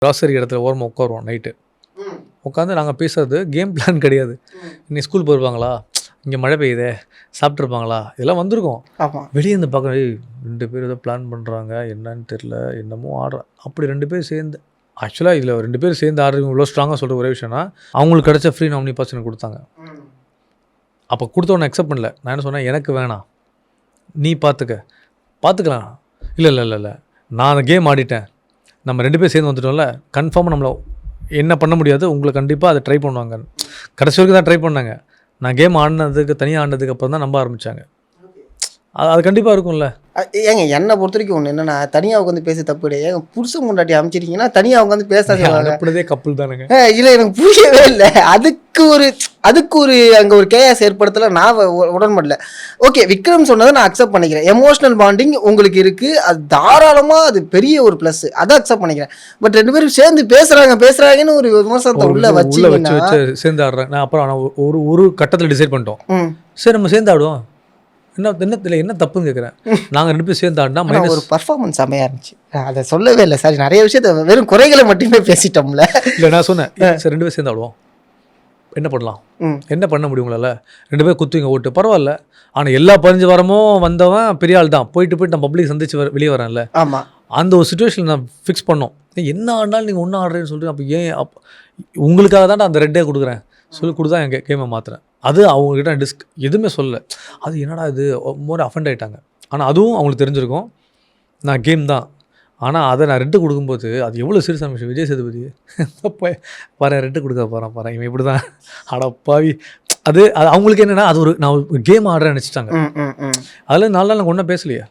Grocery இடத்துல ஓரமாக உட்காருவோம் நைட்டு. உட்காந்து நாங்கள் பேசுறது கேம் பிளான் கிடையாது. இன்னைக்கு ஸ்கூல் போயிருப்பாங்களா, இங்கே மழை பெய்யுதே, சாப்பிட்ருப்பாங்களா, இதெல்லாம் வந்திருக்கோம். வெளியே இருந்து பார்க்க 2 பேர் ஏதோ பிளான் பண்ணுறாங்க, என்னன்னு தெரில, என்னமோ ஆடுற. அப்படி 2 பேர் சேர்ந்து ஆக்சுவலாக இதில் 2 பேர் சேர்ந்து ஆடுறவங்க இவ்வளோ ஸ்ட்ராங்காக சொல்கிற ஒரே விஷயம்னா, அவங்களுக்கு கிடைச்ச ஃப்ரீ நாமினி பர்சன் கொடுத்தாங்க. அப்போ கொடுத்தவொன்னே அக்செப்ட் பண்ணல. நான் என்ன சொன்னேன், எனக்கு வேணாம், நீ பார்த்துக்கலாம். இல்லை நான் அந்த கேம் ஆடிட்டேன், நம்ம 2 பேர் சேர்ந்து வந்துட்டோம்ல, கன்ஃபார்மாக நம்மளை என்ன பண்ண முடியாது, உங்களை கண்டிப்பாக அதை ட்ரை பண்ணுவாங்க. கடைசி வரைக்கும் தான் ட்ரை பண்ணாங்க. நான் கேம் ஆடினதுக்கு தனியாக ஆடினதுக்கு அப்புறம் தான் நம்ப ஆரம்பித்தாங்க. அது கண்டிப்பாக இருக்கும்ல. ஏங்க என்னை பொறுத்த வரைக்கும் ஒன்று என்னன்னா, தனியாக உட்காந்து பேச தப்பு கிடையாது. ஏங்க புருஷன் முன்னாடி அமைச்சிருக்கீங்கன்னா தனியாக உட்காந்து பேசாதே கப்பல் தானுங்க. இல்லை எனக்கு புரியவே இல்லை. அதுக்கு ஒரு அங்கே ஒரு கேஎஸ் ஏற்படுத்தலை, நான் உடன்படல. ஓகே, விக்ரம் சொன்னதை நான் அக்செப்ட் பண்ணிக்கிறேன். எமோஷனல் பாண்டிங் உங்களுக்கு இருக்குது, அது தாராளமாக அது பெரிய ஒரு ப்ளஸ், அதை அக்செப்ட் பண்ணிக்கிறேன். பட் 2 பேரும் சேர்ந்து பேசுகிறாங்கன்னு ஒரு விமர்சனத்தை உள்ள வச்சு சேர்ந்து ஆடுறேன். நான் அப்புறம் ஒரு கட்டத்தில் டிசைட் பண்ணிட்டோம், சரி நம்ம சேர்ந்து ஆடுவோம், என்ன தப்புன்னு கேட்குறேன். நாங்கள் 2 பேரும் சேர்ந்து ஆடினா ஒரு பர்ஃபார்மன்ஸ் செம்மையாக இருந்துச்சு. அதை சொல்லவே இல்லை சார், நிறைய விஷயத்த வெறும் குறைகளை மட்டுமே பேசிட்டோம்ல. இல்லை நான் சொன்னேன், சரி 2 பேரும் சேர்ந்து ஆடுவோம், என்ன பண்ணலாம், என்ன பண்ண முடியும் உங்களால், 2 பேர் குத்துவீங்க ஓட்டு பரவாயில்ல. ஆனால் எல்லா பதினஞ்சு வாரமும் வந்தவன் பெரிய ஆள் தான், போயிட்டு நான் பப்ளிக் சந்திச்சு வெளியே வரேன்ல. ஆமாம், அந்த ஒரு சுச்சுவேஷன் நான் ஃபிக்ஸ் பண்ணோம். என்ன ஆடினாலும் நீங்கள் ஒன்றா ஆடுறேன்னு சொல்லிட்டு, அப்போ ஏன் உங்களுக்காக தான் அந்த ரெட்டே கொடுக்குறேன் சொல்லி கொடுத்தா என் கேமை மாற்றுறேன். அது அவங்ககிட்ட எதுவுமே சொல்லலை. அது என்னடா இது மோர் அஃபெண்ட் ஆகிட்டாங்க. ஆனால் அதுவும் அவங்களுக்கு தெரிஞ்சிருக்கும், நான் கேம் தான். ஆனால் அதை நான் ரெட்டு கொடுக்கும்போது அது எவ்வளோ சீரியஸான விஷயம். விஜய் சேதுபதி பாரு ரெட்டு கொடுக்க போகிறேன், பாரு இவன் இப்படி தான் அடப்பாவி. அது அவங்களுக்கு என்னென்னா, அது நான் ஒரு கேம் ஆடுறேன்னு நினச்சிட்டாங்க. அதில் 4 நாள் நாங்கள் ஒன்றும் பேசலையே.